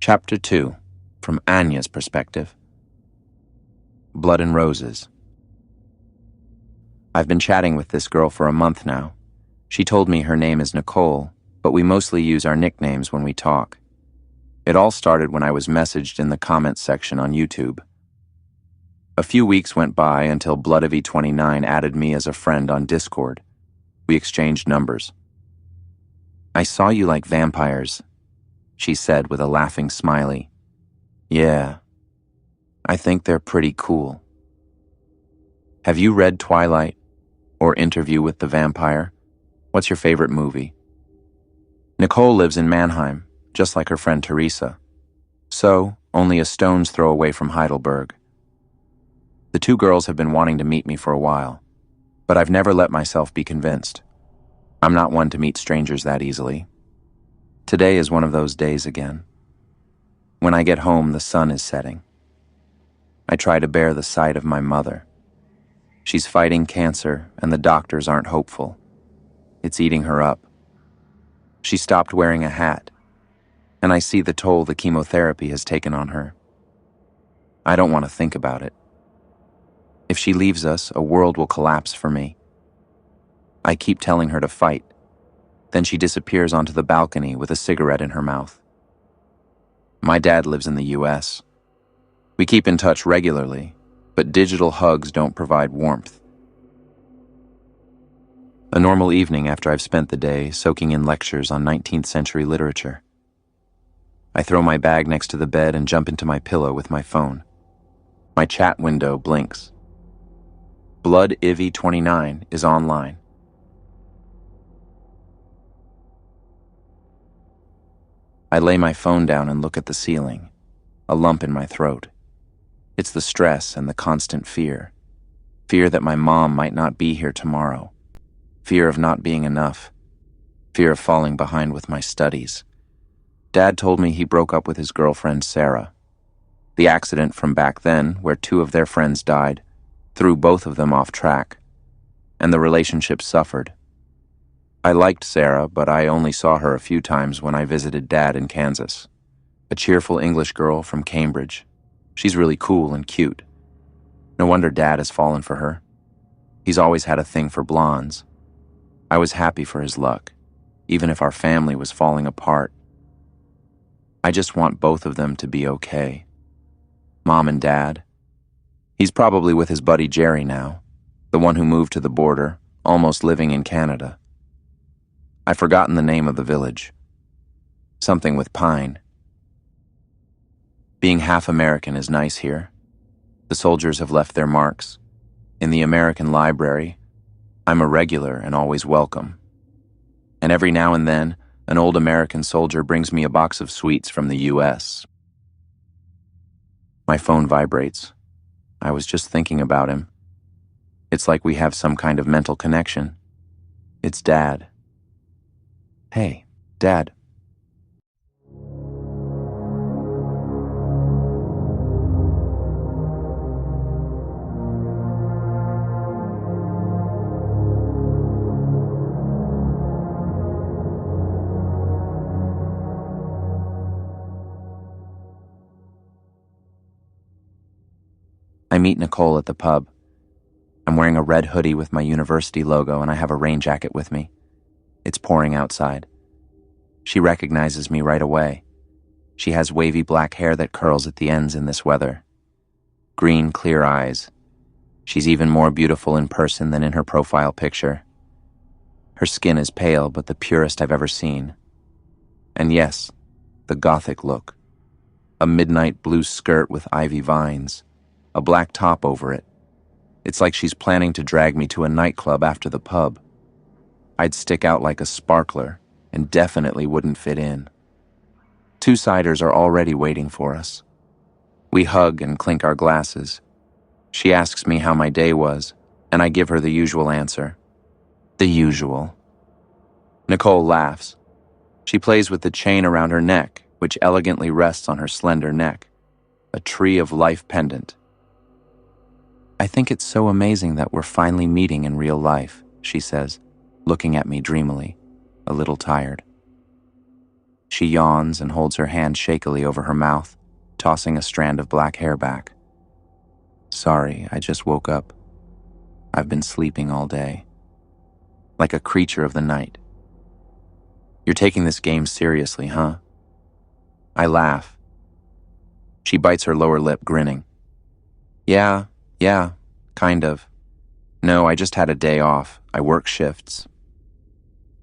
Chapter 2, from Anya's perspective. Blood and Roses. I've been chatting with this girl for a month now. She told me her name is Nicole, but we mostly use our nicknames when we talk. It all started when I was messaged in the comments section on YouTube. A few weeks went by until Bloodthirsty added me as a friend on Discord. We exchanged numbers. "I saw you like vampires," she said with a laughing smiley. "Yeah, I think they're pretty cool." "Have you read Twilight or Interview with the Vampire? What's your favorite movie?" Nicole lives in Mannheim, just like her friend Teresa. So, only a stone's throw away from Heidelberg. The two girls have been wanting to meet me for a while, but I've never let myself be convinced. I'm not one to meet strangers that easily. Today is one of those days again. When I get home, the sun is setting. I try to bear the sight of my mother. She's fighting cancer, and the doctors aren't hopeful. It's eating her up. She stopped wearing a hat, and I see the toll the chemotherapy has taken on her. I don't want to think about it. If she leaves us, a world will collapse for me. I keep telling her to fight. Then she disappears onto the balcony with a cigarette in her mouth. My dad lives in the US. We keep in touch regularly, but digital hugs don't provide warmth. A normal evening after I've spent the day soaking in lectures on 19th century literature. I throw my bag next to the bed and jump into my pillow with my phone. My chat window blinks. Bloodthirsty is online. I lay my phone down and look at the ceiling, a lump in my throat. It's the stress and the constant fear. Fear that my mom might not be here tomorrow. Fear of not being enough. Fear of falling behind with my studies. Dad told me he broke up with his girlfriend, Sarah. The accident from back then, where two of their friends died, threw both of them off track, and the relationship suffered. I liked Sarah, but I only saw her a few times when I visited Dad in Kansas. A cheerful English girl from Cambridge. She's really cool and cute. No wonder Dad has fallen for her. He's always had a thing for blondes. I was happy for his luck, even if our family was falling apart. I just want both of them to be okay. Mom and Dad. He's probably with his buddy Jerry now, the one who moved to the border, almost living in Canada. I've forgotten the name of the village. Something with pine. Being half American is nice here. The soldiers have left their marks. In the American library, I'm a regular and always welcome. And every now and then, an old American soldier brings me a box of sweets from the US. My phone vibrates. I was just thinking about him. It's like we have some kind of mental connection. It's Dad. "Hey, Dad." I meet Nicole at the pub. I'm wearing a red hoodie with my university logo, and I have a rain jacket with me. It's pouring outside. She recognizes me right away. She has wavy black hair that curls at the ends in this weather. Green, clear eyes. She's even more beautiful in person than in her profile picture. Her skin is pale, but the purest I've ever seen. And yes, the gothic look. A midnight blue skirt with ivy vines. A black top over it. It's like she's planning to drag me to a nightclub after the pub. I'd stick out like a sparkler and definitely wouldn't fit in. Two ciders are already waiting for us. We hug and clink our glasses. She asks me how my day was, and I give her the usual answer. The usual. Nicole laughs. She plays with the chain around her neck, which elegantly rests on her slender neck. A tree of life pendant. "I think it's so amazing that we're finally meeting in real life," she says, looking at me dreamily, a little tired. She yawns and holds her hand shakily over her mouth, tossing a strand of black hair back. Sorry, I just woke up. I've been sleeping all day. Like a creature of the night. You're taking this game seriously, huh? I laugh. She bites her lower lip, grinning. Yeah, kind of. No, I just had a day off. I work shifts.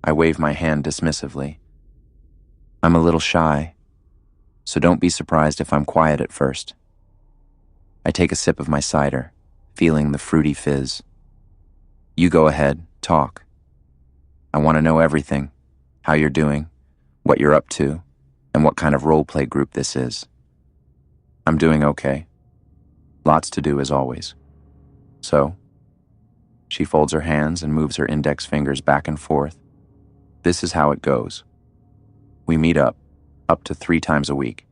I wave my hand dismissively. I'm a little shy, so don't be surprised if I'm quiet at first. I take a sip of my cider, feeling the fruity fizz. You go ahead, talk. I want to know everything, how you're doing, what you're up to, and what kind of roleplay group this is. I'm doing okay. Lots to do as always. So? She folds her hands and moves her index fingers back and forth. This is how it goes. We meet up to 3 times a week.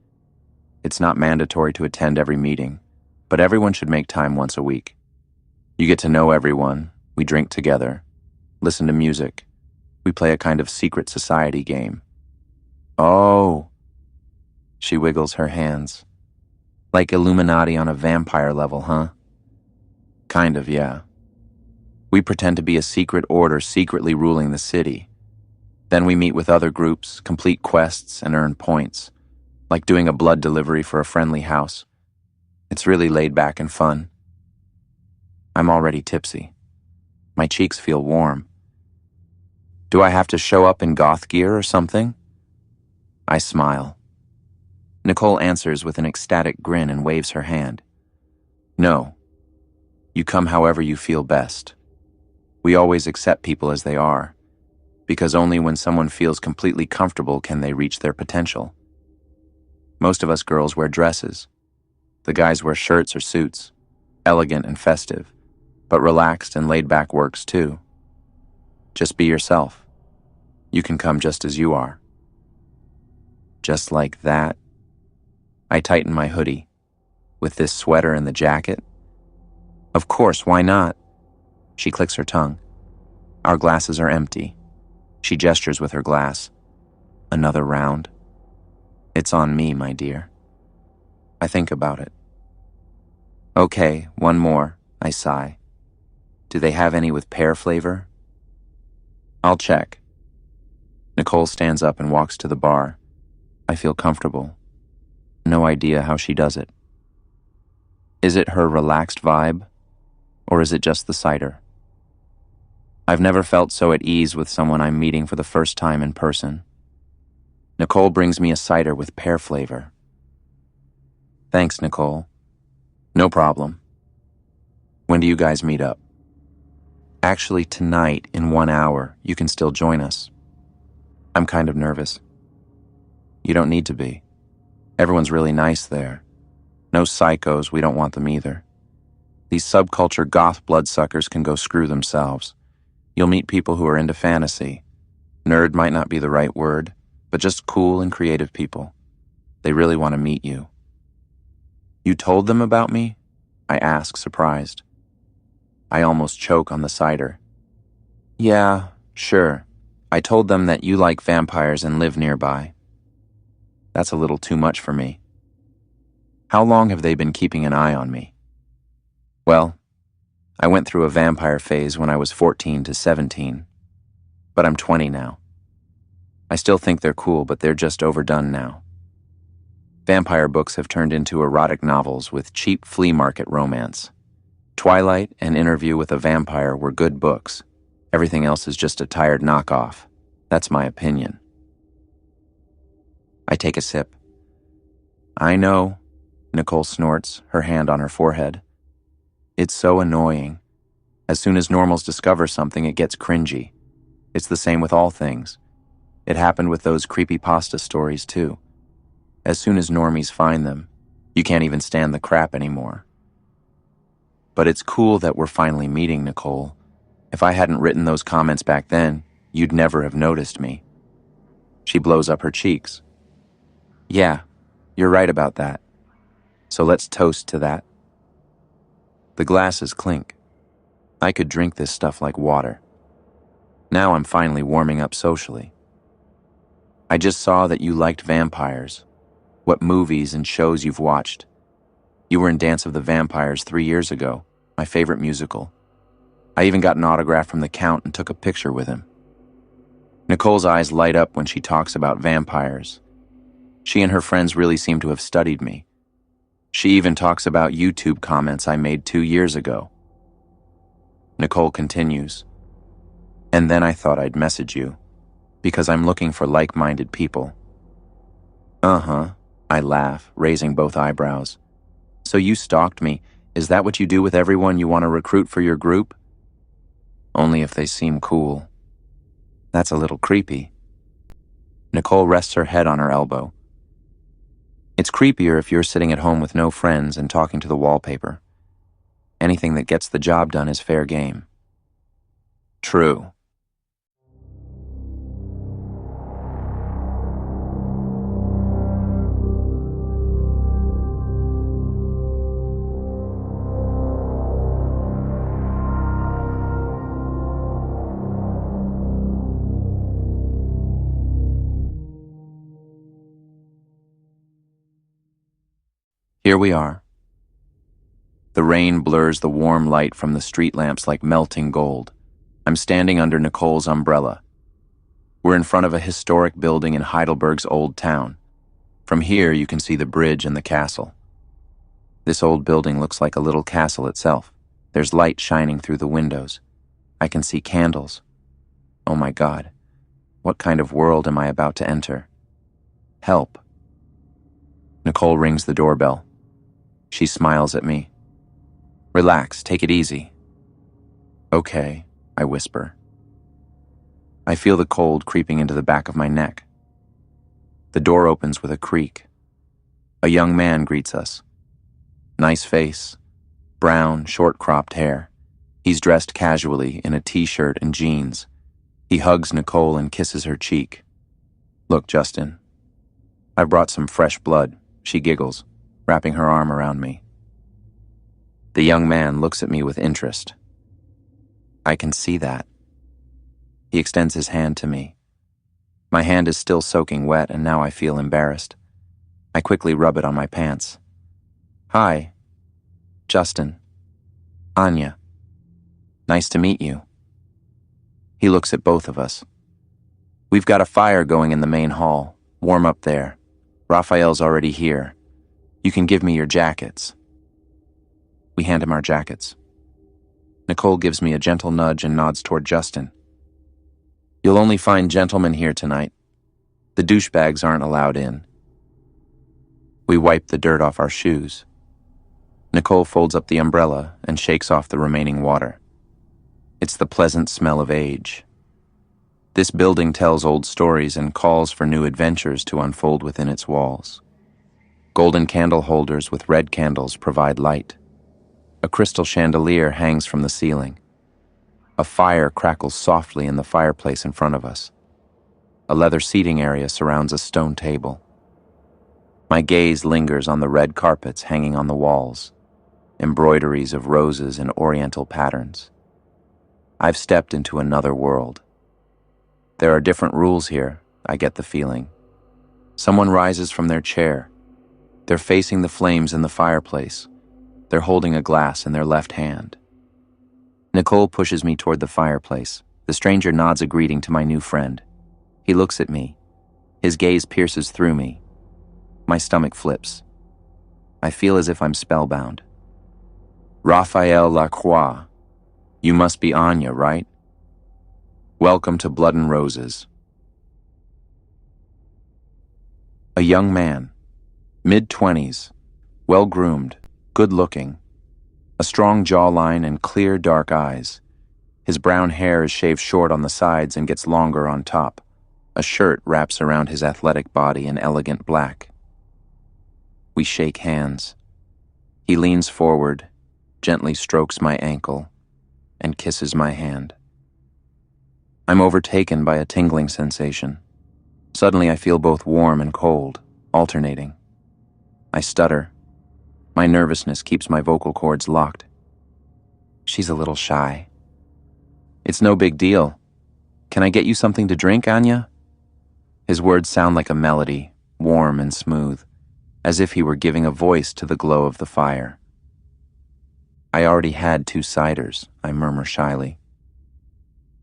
It's not mandatory to attend every meeting, but everyone should make time once a week. You get to know everyone, we drink together, listen to music, we play a kind of secret society game. Oh, she wiggles her hands. Like Illuminati on a vampire level, huh? Kind of, yeah. We pretend to be a secret order secretly ruling the city. Then we meet with other groups, complete quests, and earn points, like doing a blood delivery for a friendly house. It's really laid back and fun. I'm already tipsy. My cheeks feel warm. Do I have to show up in goth gear or something? I smile. Nicole answers with an ecstatic grin and waves her hand. No. You come however you feel best. We always accept people as they are, because only when someone feels completely comfortable can they reach their potential. Most of us girls wear dresses. The guys wear shirts or suits, elegant and festive, but relaxed and laid back works too. Just be yourself. You can come just as you are. Just like that. I tighten my hoodie. With this sweater and the jacket? Of course, why not? She clicks her tongue. Our glasses are empty. She gestures with her glass. Another round. It's on me, my dear. I think about it. Okay, one more, I sigh. Do they have any with pear flavor? I'll check. Nicole stands up and walks to the bar. I feel comfortable. No idea how she does it. Is it her relaxed vibe? Or is it just the cider? I've never felt so at ease with someone I'm meeting for the first time in person. Nicole brings me a cider with pear flavor. Thanks, Nicole. No problem. When do you guys meet up? Actually, tonight, in 1 hour, you can still join us. I'm kind of nervous. You don't need to be. Everyone's really nice there. No psychos, we don't want them either. These subculture goth bloodsuckers can go screw themselves. You'll meet people who are into fantasy. Nerd might not be the right word, but just cool and creative people. They really want to meet you. You told them about me? I ask, surprised. I almost choke on the cider. Yeah, sure. I told them that you like vampires and live nearby. That's a little too much for me. How long have they been keeping an eye on me? Well, I went through a vampire phase when I was 14 to 17, but I'm 20 now. I still think they're cool, but they're just overdone now. Vampire books have turned into erotic novels with cheap flea market romance. Twilight and Interview with a Vampire were good books. Everything else is just a tired knockoff. That's my opinion. I take a sip. I know, Nicole snorts, her hand on her forehead. It's so annoying. As soon as normals discover something, it gets cringy. It's the same with all things. It happened with those creepypasta stories, too. As soon as normies find them, you can't even stand the crap anymore. But it's cool that we're finally meeting, Nicole. If I hadn't written those comments back then, you'd never have noticed me. She blows up her cheeks. Yeah, you're right about that. So let's toast to that. The glasses clink. I could drink this stuff like water. Now I'm finally warming up socially. I just saw that you liked vampires. What movies and shows you've watched. You were in Dance of the Vampires 3 years ago, my favorite musical. I even got an autograph from the Count and took a picture with him. Nicole's eyes light up when she talks about vampires. She and her friends really seem to have studied me. She even talks about YouTube comments I made 2 years ago. Nicole continues, and then I thought I'd message you, because I'm looking for like-minded people. Uh-huh, I laugh, raising both eyebrows. So you stalked me. Is that what you do with everyone you want to recruit for your group? Only if they seem cool. That's a little creepy. Nicole rests her head on her elbow. It's creepier if you're sitting at home with no friends and talking to the wallpaper. Anything that gets the job done is fair game. True. Here we are. The rain blurs the warm light from the street lamps like melting gold. I'm standing under Nicole's umbrella. We're in front of a historic building in Heidelberg's old town. From here, you can see the bridge and the castle. This old building looks like a little castle itself. There's light shining through the windows. I can see candles. Oh my God, what kind of world am I about to enter? Help. Nicole rings the doorbell. She smiles at me. Relax, take it easy. Okay, I whisper. I feel the cold creeping into the back of my neck. The door opens with a creak. A young man greets us. Nice face, brown, short-cropped hair. He's dressed casually in a t-shirt and jeans. He hugs Nicole and kisses her cheek. Look, Justin, I've brought some fresh blood, she giggles, wrapping her arm around me. The young man looks at me with interest. I can see that. He extends his hand to me. My hand is still soaking wet, and now I feel embarrassed. I quickly rub it on my pants. Hi, Justin. Anya. Nice to meet you. He looks at both of us. We've got a fire going in the main hall. Warm up there. Raphael's already here. You can give me your jackets. We hand him our jackets. Nicole gives me a gentle nudge and nods toward Justin. You'll only find gentlemen here tonight. The douchebags aren't allowed in. We wipe the dirt off our shoes. Nicole folds up the umbrella and shakes off the remaining water. It's the pleasant smell of age. This building tells old stories and calls for new adventures to unfold within its walls. Golden candle holders with red candles provide light. A crystal chandelier hangs from the ceiling. A fire crackles softly in the fireplace in front of us. A leather seating area surrounds a stone table. My gaze lingers on the red carpets hanging on the walls, embroideries of roses and oriental patterns. I've stepped into another world. There are different rules here, I get the feeling. Someone rises from their chair. They're facing the flames in the fireplace. They're holding a glass in their left hand. Nicole pushes me toward the fireplace. The stranger nods a greeting to my new friend. He looks at me. His gaze pierces through me. My stomach flips. I feel as if I'm spellbound. Raphael Lacroix. You must be Anya, right? Welcome to Blood and Roses. A young man, mid-20s, well-groomed, good-looking, a strong jawline and clear, dark eyes. His brown hair is shaved short on the sides and gets longer on top. A shirt wraps around his athletic body in elegant black. We shake hands. He leans forward, gently strokes my ankle, and kisses my hand. I'm overtaken by a tingling sensation. Suddenly I feel both warm and cold, alternating. I stutter. My nervousness keeps my vocal cords locked. She's a little shy. It's no big deal. Can I get you something to drink, Anya? His words sound like a melody, warm and smooth, as if he were giving a voice to the glow of the fire. I already had 2 ciders, I murmur shyly.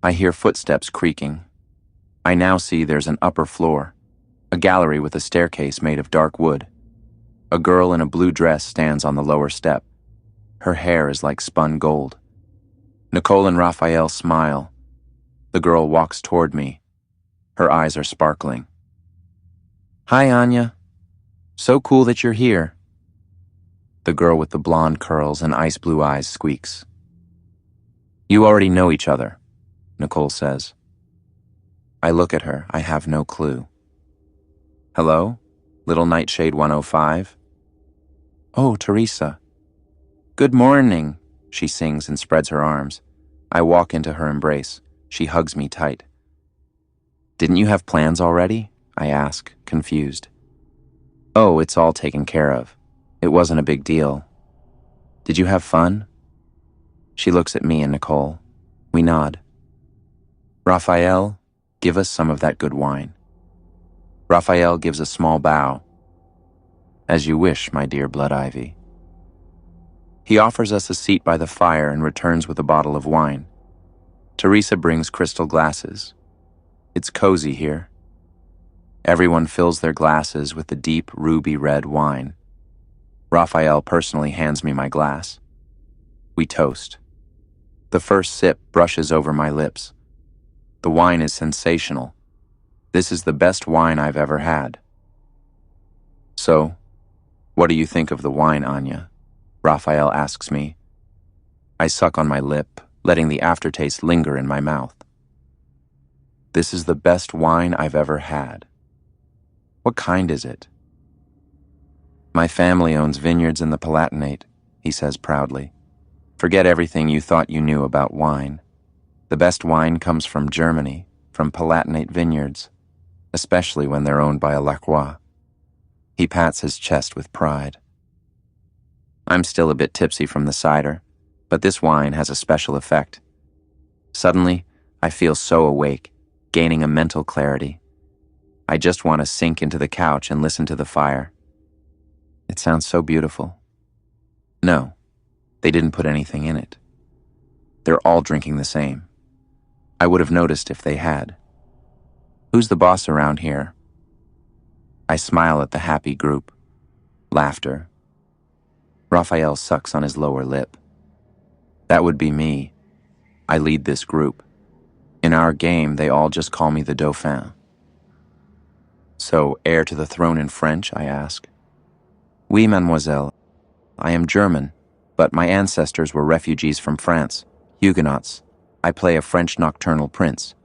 I hear footsteps creaking. I now see there's an upper floor, a gallery with a staircase made of dark wood. A girl in a blue dress stands on the lower step. Her hair is like spun gold. Nicole and Raphael smile. The girl walks toward me. Her eyes are sparkling. "Hi, Anya. So cool that you're here." The girl with the blonde curls and ice blue eyes squeaks. "You already know each other," Nicole says. I look at her. I have no clue. "Hello? Little Nightshade 105? "Oh, Teresa." "Good morning," she sings and spreads her arms. I walk into her embrace. She hugs me tight. "Didn't you have plans already?" I ask, confused. "Oh, it's all taken care of. It wasn't a big deal. Did you have fun?" She looks at me and Nicole. We nod. "Raphael, give us some of that good wine." Raphael gives a small bow. "As you wish, my dear Blood Ivy." He offers us a seat by the fire and returns with a bottle of wine. Teresa brings crystal glasses. It's cozy here. Everyone fills their glasses with the deep ruby red wine. Raphael personally hands me my glass. We toast. The first sip brushes over my lips. The wine is sensational. This is the best wine I've ever had. "So, what do you think of the wine, Anya?" Raphael asks me. I suck on my lip, letting the aftertaste linger in my mouth. "This is the best wine I've ever had." "What kind is it?" "My family owns vineyards in the Palatinate," he says proudly. "Forget everything you thought you knew about wine. The best wine comes from Germany, from Palatinate vineyards, especially when they're owned by a Lacroix." He pats his chest with pride. I'm still a bit tipsy from the cider, but this wine has a special effect. Suddenly, I feel so awake, gaining a mental clarity. I just want to sink into the couch and listen to the fire. It sounds so beautiful. No, they didn't put anything in it. They're all drinking the same. I would have noticed if they had. Who's the boss around here? I smile at the happy group. Laughter. Raphael sucks on his lower lip. That would be me. I lead this group. In our game, they all just call me the Dauphin. "So, heir to the throne in French?" I ask. "Oui, mademoiselle. I am German, but my ancestors were refugees from France, Huguenots. I play a French nocturnal prince."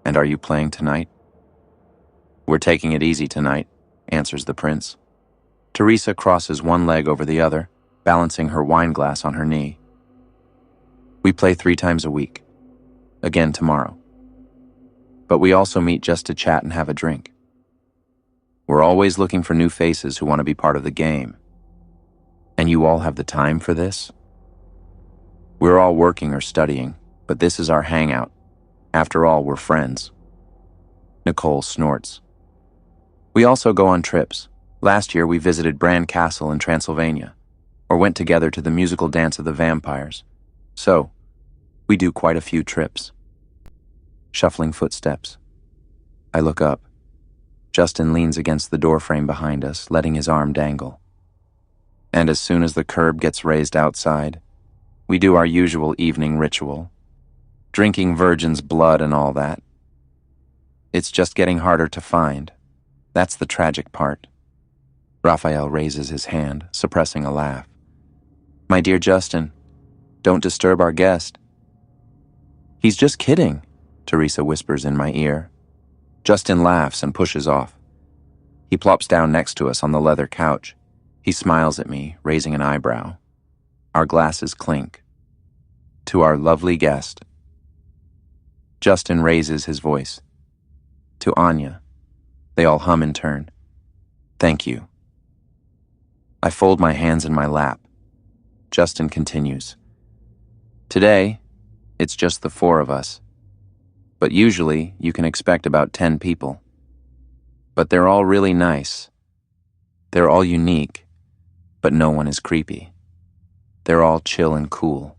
"And are you playing tonight?" "We're taking it easy tonight," answers the prince. Teresa crosses one leg over the other, balancing her wine glass on her knee. "We play 3 times a week. Again tomorrow. But we also meet just to chat and have a drink. We're always looking for new faces who want to be part of the game. And you all have the time for this?" "We're all working or studying, but this is our hangout. After all, we're friends." Nicole snorts. "We also go on trips. Last year we visited Bran Castle in Transylvania, or went together to the musical dance of the vampires. So, we do quite a few trips." Shuffling footsteps. I look up. Justin leans against the doorframe behind us, letting his arm dangle. And as soon as the curb gets raised outside, we do our usual evening ritual, drinking virgin's blood and all that. It's just getting harder to find. That's the tragic part. Raphael raises his hand, suppressing a laugh. "My dear Justin, don't disturb our guest." "He's just kidding," Teresa whispers in my ear. Justin laughs and pushes off. He plops down next to us on the leather couch. He smiles at me, raising an eyebrow. Our glasses clink. "To our lovely guest." Justin raises his voice. "To Anya." They all hum in turn. "Thank you." I fold my hands in my lap. Justin continues. "Today, it's just the 4 of us. But usually, you can expect about 10 people. But they're all really nice. They're all unique, but no one is creepy. They're all chill and cool.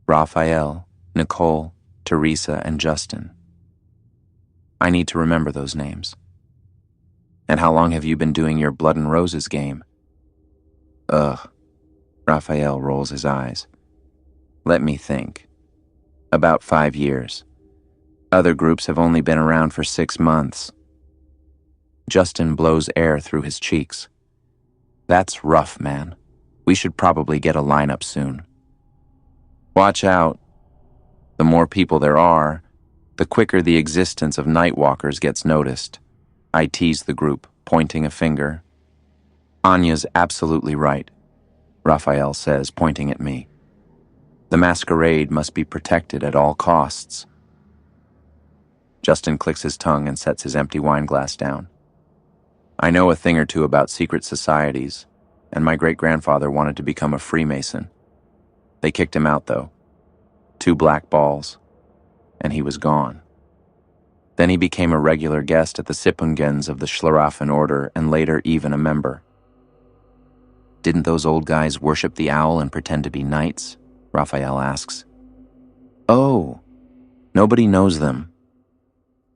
Raphael, Nicole, Teresa, and Justin. I need to remember those names. And how long have you been doing your Blood and Roses game? Ugh. Raphael rolls his eyes. Let me think. About 5 years. Other groups have only been around for 6 months. Justin blows air through his cheeks. That's rough, man. We should probably get a lineup soon. Watch out. The more people there are, the quicker the existence of Nightwalkers gets noticed. I tease the group, pointing a finger. Anya's absolutely right, Raphael says, pointing at me. The masquerade must be protected at all costs. Justin clicks his tongue and sets his empty wine glass down. I know a thing or two about secret societies, and my great-grandfather wanted to become a Freemason. They kicked him out, though. 2 black balls, and he was gone. Then he became a regular guest at the Sippungens of the Schlaraffen Order, and later even a member. Didn't those old guys worship the owl and pretend to be knights? Raphael asks. Oh, nobody knows them.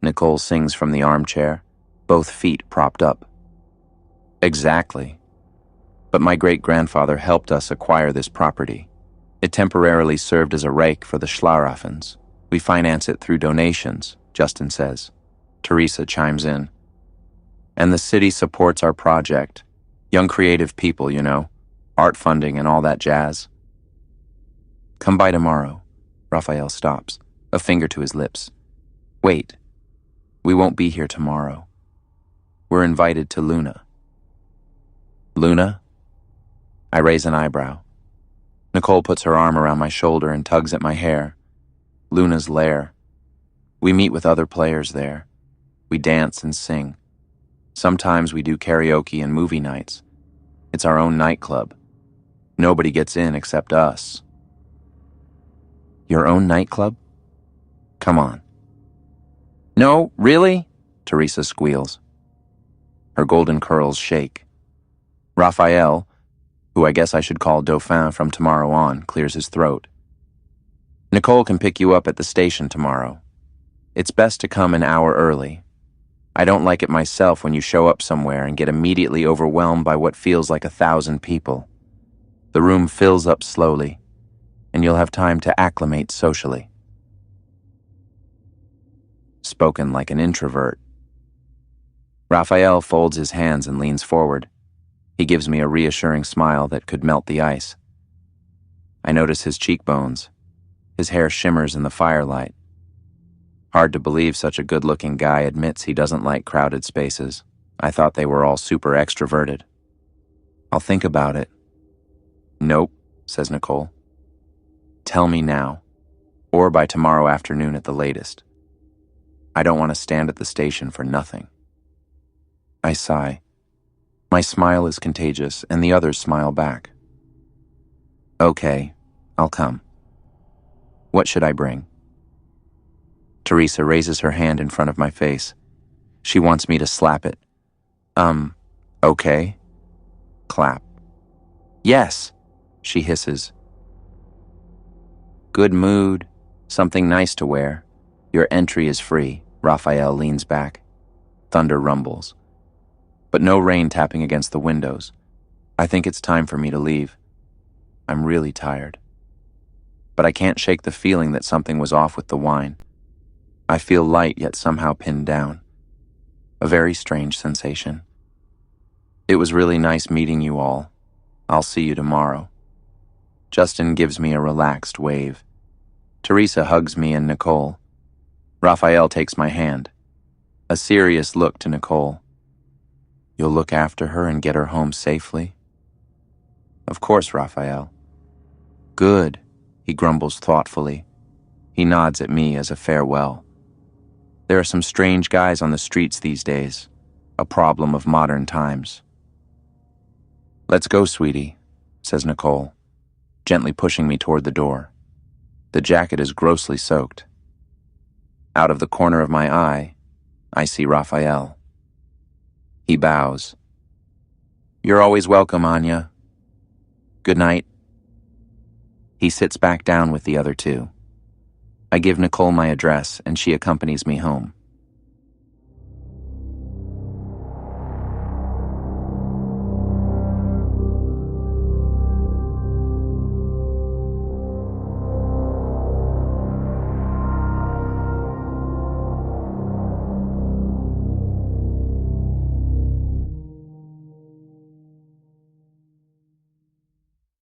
Nicole sings from the armchair, both feet propped up. Exactly. But my great-grandfather helped us acquire this property. It temporarily served as a rake for the Schlaraffens. We finance it through donations, Justin says. Teresa chimes in. And the city supports our project. Young creative people, you know. Art funding and all that jazz. Come by tomorrow. Raphael stops, a finger to his lips. Wait. We won't be here tomorrow. We're invited to Luna. Luna? I raise an eyebrow. Nicole puts her arm around my shoulder and tugs at my hair. Luna's lair. We meet with other players there. We dance and sing. Sometimes we do karaoke and movie nights. It's our own nightclub. Nobody gets in except us. Your own nightclub? Come on. No, really? Teresa squeals. Her golden curls shake. Raphael, who I guess I should call Dauphin from tomorrow on, clears his throat. Nicole can pick you up at the station tomorrow. It's best to come an hour early. I don't like it myself when you show up somewhere and get immediately overwhelmed by what feels like 1,000 people. The room fills up slowly, and you'll have time to acclimate socially. Spoken like an introvert. Raphael folds his hands and leans forward. He gives me a reassuring smile that could melt the ice. I notice his cheekbones. His hair shimmers in the firelight. Hard to believe such a good-looking guy admits he doesn't like crowded spaces. I thought they were all super extroverted. I'll think about it. Nope, says Nicole. Tell me now, or by tomorrow afternoon at the latest. I don't want to stand at the station for nothing. I sigh. My smile is contagious, and the others smile back. Okay, I'll come. What should I bring? Teresa raises her hand in front of my face. She wants me to slap it. Okay. Clap. Yes, she hisses. Good mood, something nice to wear. Your entry is free. Raphael leans back. Thunder rumbles. But no rain tapping against the windows. I think it's time for me to leave. I'm really tired. But I can't shake the feeling that something was off with the wine. I feel light yet somehow pinned down. A very strange sensation. It was really nice meeting you all. I'll see you tomorrow. Justin gives me a relaxed wave. Teresa hugs me and Nicole. Raphael takes my hand. A serious look to Nicole. You'll look after her and get her home safely? Of course, Raphael. Good, he grumbles thoughtfully. He nods at me as a farewell. There are some strange guys on the streets these days, a problem of modern times. Let's go, sweetie, says Nicole, gently pushing me toward the door. The jacket is grossly soaked. Out of the corner of my eye, I see Raphael. He bows. You're always welcome, Anya. Good night. He sits back down with the other two. I give Nicole my address, and she accompanies me home.